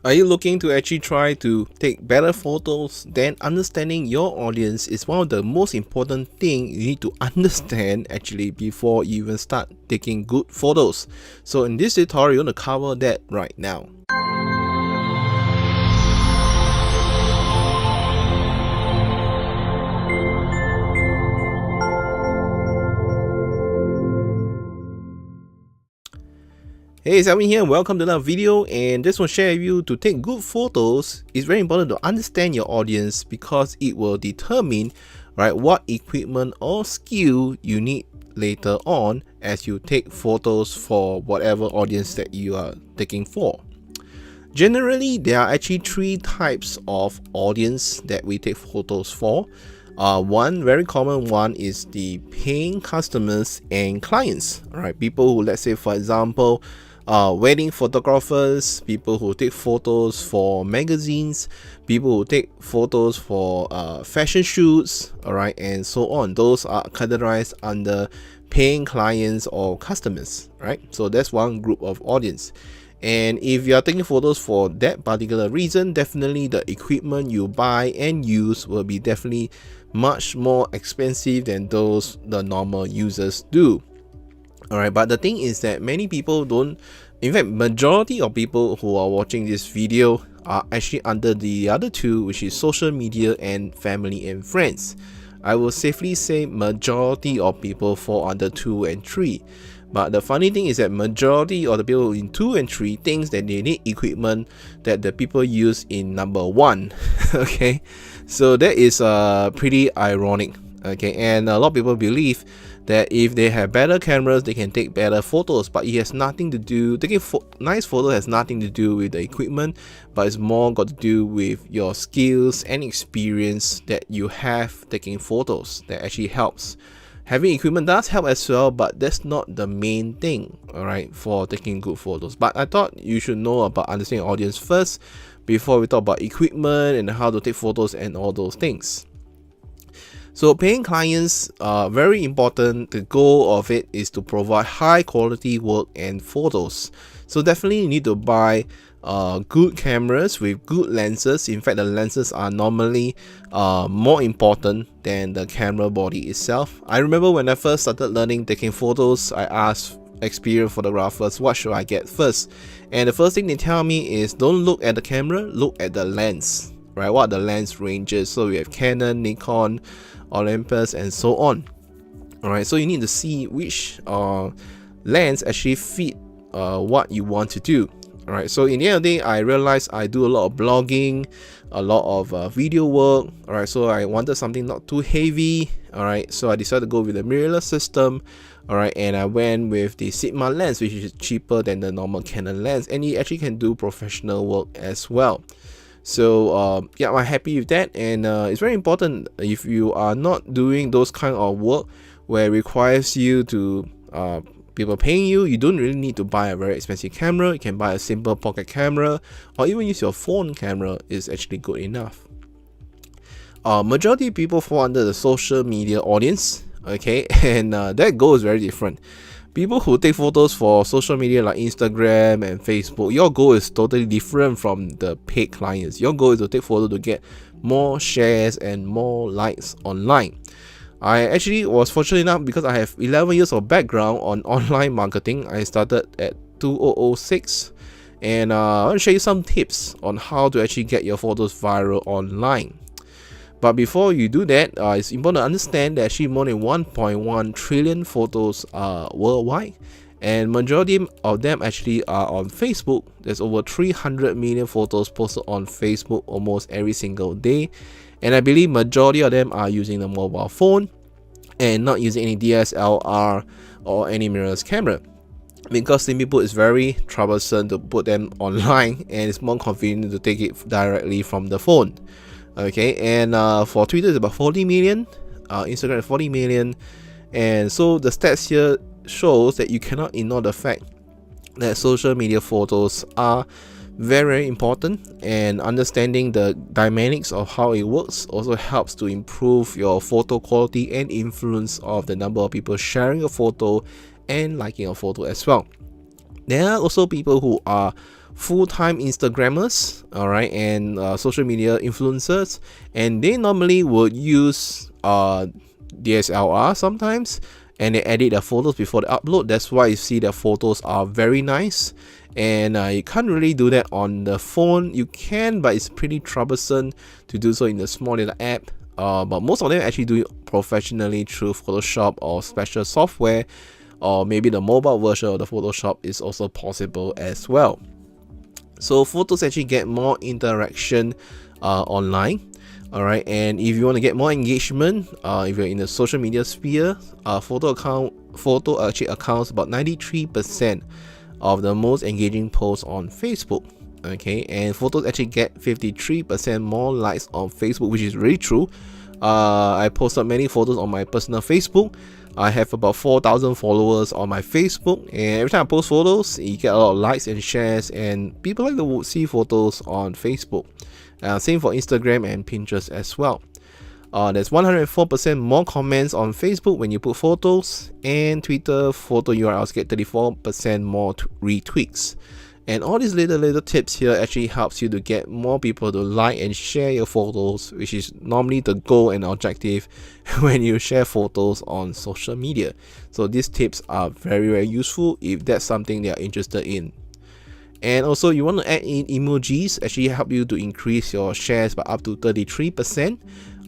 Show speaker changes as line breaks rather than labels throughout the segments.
Are you looking to actually try to take better photos? Then understanding your audience is one of the most important things you need to understand actually before you even start taking good photos. So in this tutorial, we're going to cover that right now. Hey, it's Alvin here, welcome to another video, and this will share with you to take good photos. It's very important to understand your audience because it will determine what equipment or skill you need later on as you take photos for whatever audience that you are taking for. Generally, there are actually three types of audience that we take photos for. One very common one is the paying customers and clients, people who, let's say for example, wedding photographers, people who take photos for magazines, people who take photos for fashion shoots, and so on. Those are categorized under paying clients or customers, so that's one group of audience. And if you are taking photos for that particular reason, definitely the equipment you buy and use will be definitely much more expensive than those the normal users do. But the thing is that many people don't, in fact majority of people who are watching this video are actually under the other two, which is social media and family and friends. I will safely say majority of people fall under 2 and 3. But the funny thing is that majority of the people in 2 and 3 thinks that they need equipment that the people use in number 1. Okay, so that is pretty ironic. Okay, and a lot of people believe that if they have better cameras, they can take better photos, but it has nothing to do, taking nice photos has nothing to do with the equipment, but it's more got to do with your skills and experience that you have taking photos. That actually helps. Having equipment does help as well, but that's not the main thing, for taking good photos. But I thought you should know about understanding audience first before we talk about equipment and how to take photos and all those things. So paying clients, very important. The goal of it is to provide high quality work and photos. So definitely you need to buy good cameras with good lenses. In fact, the lenses are normally more important than the camera body itself. I remember when I first started learning taking photos, I asked experienced photographers, what should I get first? And the first thing they tell me is don't look at the camera, look at the lens. What are the lens ranges? So we have Canon, Nikon, Olympus, and so on. So you need to see which lens actually fit what you want to do. So in the end of the day, I realized I do a lot of blogging, a lot of video work. So I wanted something not too heavy. So I decided to go with the mirrorless system. And I went with the Sigma lens, which is cheaper than the normal Canon lens, and it actually can do professional work as well. So yeah, I'm happy with that. And it's very important if you are not doing those kind of work where it requires you to people paying you, you don't really need to buy a very expensive camera. You can buy a simple pocket camera or even use your phone camera is actually good enough. Majority of people fall under the social media audience, and that goal is very different. People who take photos for social media like Instagram and Facebook, your goal is totally different from the paid clients. Your goal is to take photos to get more shares and more likes online. I actually was fortunate enough because I have 11 years of background on online marketing. I started at 2006, and I want to show you some tips on how to actually get your photos viral online. But before you do that, it's important to understand that actually more than 1.1 trillion photos are worldwide, and majority of them actually are on Facebook. There's over 300 million photos posted on Facebook almost every single day, and I believe majority of them are using the mobile phone and not using any DSLR or any mirrorless camera, because simply put, it's very troublesome to put them online, and it's more convenient to take it directly from the phone. And for Twitter it's about 40 million, Instagram is 40 million, and so the stats here shows that you cannot ignore the fact that social media photos are very, very important, and understanding the dynamics of how it works also helps to improve your photo quality and influence of the number of people sharing a photo and liking a photo as well. There are also people who are full-time Instagrammers, all right, and social media influencers, and they normally would use DSLR sometimes, and they edit their photos before they upload. That's why you see their photos are very nice. And you can't really do that on the phone. You can, but it's pretty troublesome to do so in the small little app. But most of them actually do it professionally through Photoshop or special software, or maybe the mobile version of the Photoshop is also possible as well. So photos actually get more interaction online. All right, and if you want to get more engagement, if you're in the social media sphere, photo actually accounts about 93% of the most engaging posts on Facebook. Okay, and photos actually get 53% more likes on Facebook, which is really true. I posted many photos on my personal Facebook. I have about 4,000 followers on my Facebook, and every time I post photos, you get a lot of likes and shares, and people like to see photos on Facebook. Same for Instagram and Pinterest as well. There's 104% more comments on Facebook when you put photos, and Twitter photo URLs get 34% more retweets. And all these little tips here actually helps you to get more people to like and share your photos, which is normally the goal and objective when you share photos on social media. So these tips are very useful if that's something they are interested in. And also, you want to add in emojis, actually help you to increase your shares by up to 33%.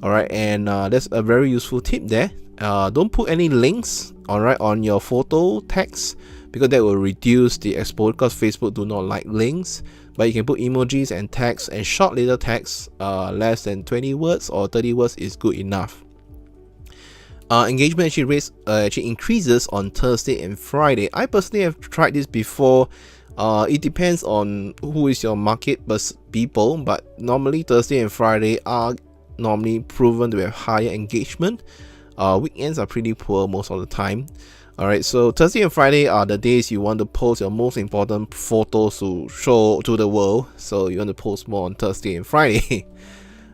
All right, and that's a very useful tip there. Don't put any links, all right, on your photo text, because that will reduce the exposure, because Facebook do not like links. But you can put emojis and text, and short little text, less than 20 words or 30 words is good enough. Engagement actually increases on Thursday and Friday. I personally have tried this before. It depends on who is your market people, but normally Thursday and Friday are normally proven to have higher engagement. Weekends are pretty poor most of the time. Alright, so Thursday and Friday are the days you want to post your most important photos to show to the world, so you want to post more on Thursday and Friday.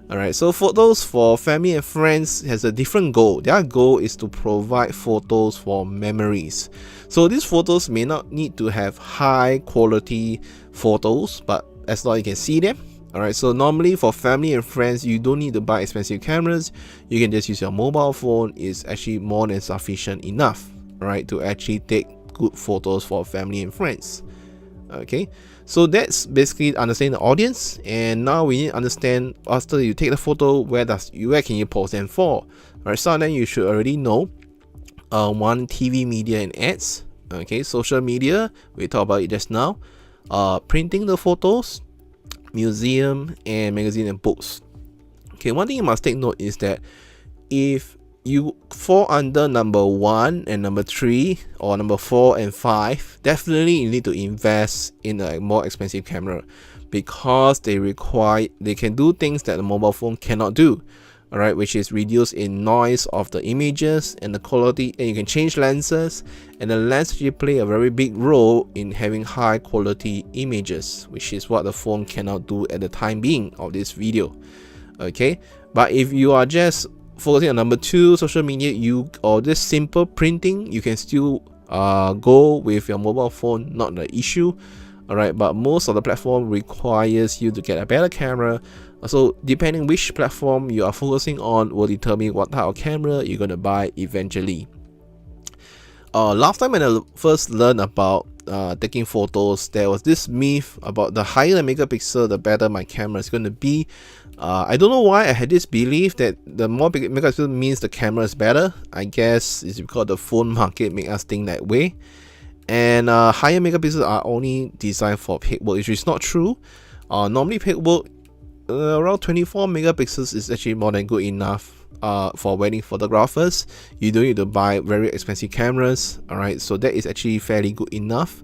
Alright, so photos for family and friends has a different goal. Their goal is to provide photos for memories. So these photos may not need to have high quality photos, but as long as you can see them. Alright, so normally for family and friends, you don't need to buy expensive cameras. You can just use your mobile phone. It's actually more than sufficient enough, right, to actually take good photos for family and friends. Okay, so that's basically understanding the audience, and now we need to understand, after you take the photo, where can you post them for? Alright, so then you should already know one, TV media and ads. Okay, social media, we talked about it just now. Printing the photos, museum, and magazine and books. Okay, one thing you must take note is that if you fall under number 1 and number 3 or number 4 and 5, definitely you need to invest in a more expensive camera, because they can do things that the mobile phone cannot do. Alright, which is reduce in noise of the images and the quality, and you can change lenses, and the lens actually play a very big role in having high quality images, which is what the phone cannot do at the time being of this video. Okay, but if you are just focusing on number 2, social media, or just simple printing, you can still go with your mobile phone, not the issue. Alright, but most of the platform requires you to get a better camera. So depending which platform you are focusing on will determine what type of camera you're going to buy eventually. Last time when I first learned about taking photos, there was this myth about the higher the megapixel, the better my camera is going to be. I don't know why I had this belief that the more megapixel means the camera is better. I guess it's because the phone market make us think that way. And higher megapixels are only designed for paid work, which is not true. Normally paid work, around 24 megapixels is actually more than good enough for wedding photographers. You don't need to buy very expensive cameras. Alright, so that is actually fairly good enough.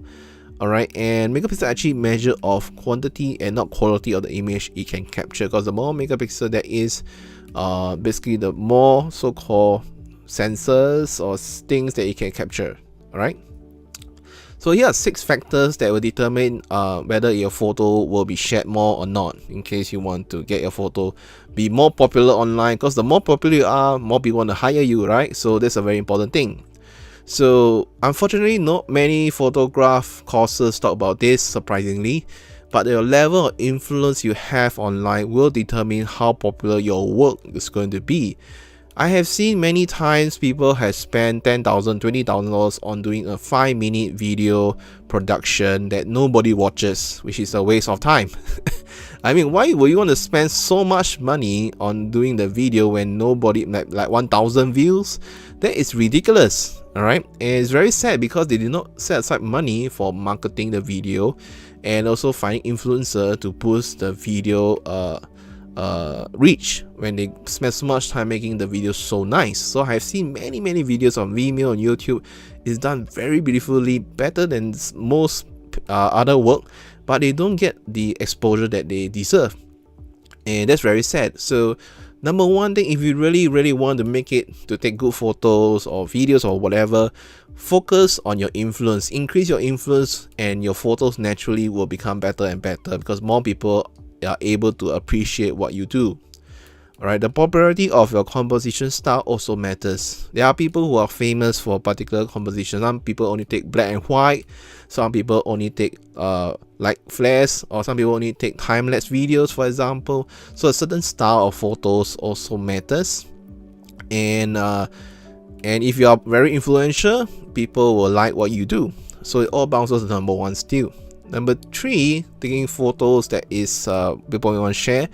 Alright, and megapixel actually measure of quantity and not quality of the image it can capture, because the more megapixel there is, basically the more so-called sensors or things that it can capture. Alright, so here are 6 factors that will determine whether your photo will be shared more or not, in case you want to get your photo be more popular online, because the more popular you are, more people want to hire you, right? So that's a very important thing. So unfortunately, not many photograph courses talk about this, surprisingly, but your level of influence you have online will determine how popular your work is going to be. I have seen many times people have spent $10,000, $20,000 on doing a 5-minute video production that nobody watches, which is a waste of time. I mean, why would you want to spend so much money on doing the video when nobody, like 1,000 views? That is ridiculous. Alright, and it's very sad because they did not set aside money for marketing the video and also finding influencer to boost the video reach when they spend so much time making the video so nice. So I've seen many videos on Vimeo and YouTube. It's done very beautifully, better than most other work, but they don't get the exposure that they deserve, and that's very sad. So number one thing, if you really want to make it to take good photos or videos or whatever, focus on your influence, increase your influence, and your photos naturally will become better and better because more people are able to appreciate what you do. Alright, the popularity of your composition style also matters. There are people who are famous for a particular composition. Some people only take black and white, some people only take like flares, or some people only take time-lapse videos, for example. So a certain style of photos also matters, and if you are very influential, people will like what you do. So it all bounces to number one still. Number three, taking photos that is people want to share.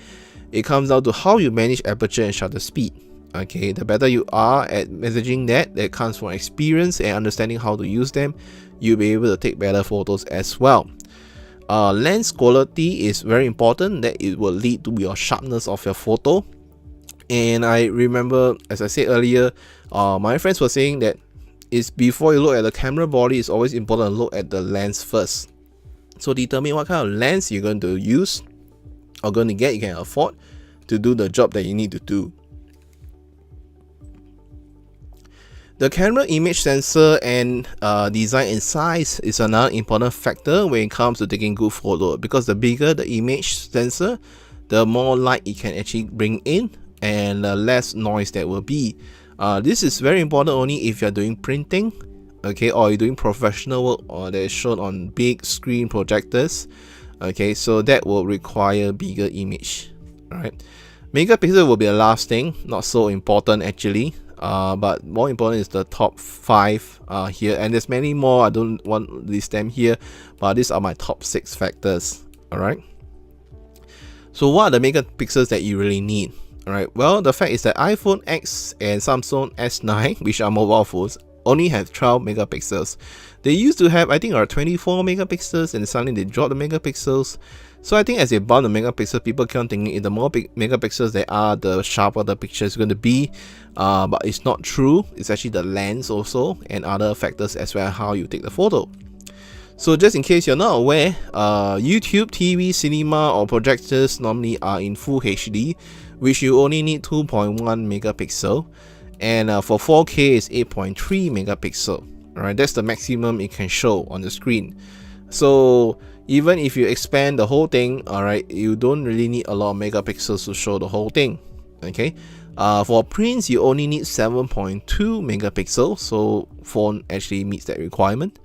It comes down to how you manage aperture and shutter speed. Okay, the better you are at managing that comes from experience and understanding how to use them, you'll be able to take better photos as well. Lens quality is very important, that it will lead to your sharpness of your photo. And I remember, as I said earlier, my friends were saying that it's before you look at the camera body, it's always important to look at the lens first. So determine what kind of lens you're going to use or going to get, you can afford to do the job that you need to do. The camera image sensor and design and size is another important factor when it comes to taking good photo, because the bigger the image sensor, the more light it can actually bring in and less noise there will be. This is very important only if you're doing printing, okay, or you're doing professional work, or they're shown on big screen projectors. Okay, so that will require bigger image. Alright, megapixel will be the last thing, not so important actually, but more important is the top 5 here, and there's many more. I don't want to list them here, but these are my top 6 factors. Alright, so what are the megapixels that you really need? Alright, well, the fact is that iPhone X and Samsung S9, which are mobile phones, only have 12 megapixels. They used to have, I think, 24 megapixels, and suddenly they dropped the megapixels. So I think as they bump the megapixels, people keep on thinking if the more megapixels they are, the sharper the picture is going to be. But it's not true. It's actually the lens also, and other factors as well, how you take the photo. So just in case you're not aware, YouTube, TV, cinema or projectors normally are in full HD, which you only need 2.1 megapixel. And for 4K is 8.3 megapixel. Alright, that's the maximum it can show on the screen. So even if you expand the whole thing, alright, you don't really need a lot of megapixels to show the whole thing. Okay, for prints you only need 7.2 megapixels, so phone actually meets that requirement.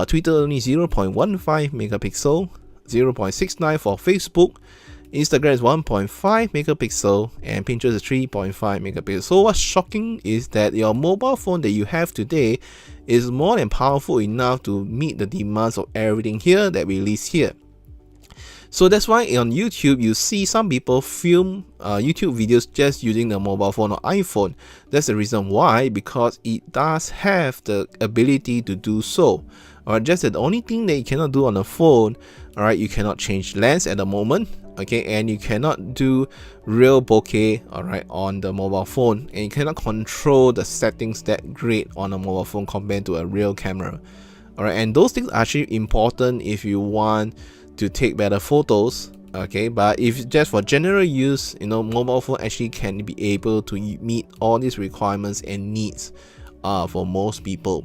Twitter only 0.15 megapixel, 0.69 for Facebook. Instagram is 1.5 megapixel and Pinterest is 3.5 megapixel. So what's shocking is that your mobile phone that you have today is more than powerful enough to meet the demands of everything here that we list here. So that's why on YouTube you see some people film YouTube videos just using the mobile phone or iPhone. That's the reason why, because it does have the ability to do so. Alright, just that the only thing that you cannot do on the phone, alright, you cannot change lens at the moment. Okay, and you cannot do real bokeh, alright, on the mobile phone, and you cannot control the settings that great on a mobile phone compared to a real camera. Alright, and those things are actually important if you want to take better photos. Okay, but if just for general use, you know, mobile phone actually can be able to meet all these requirements and needs for most people.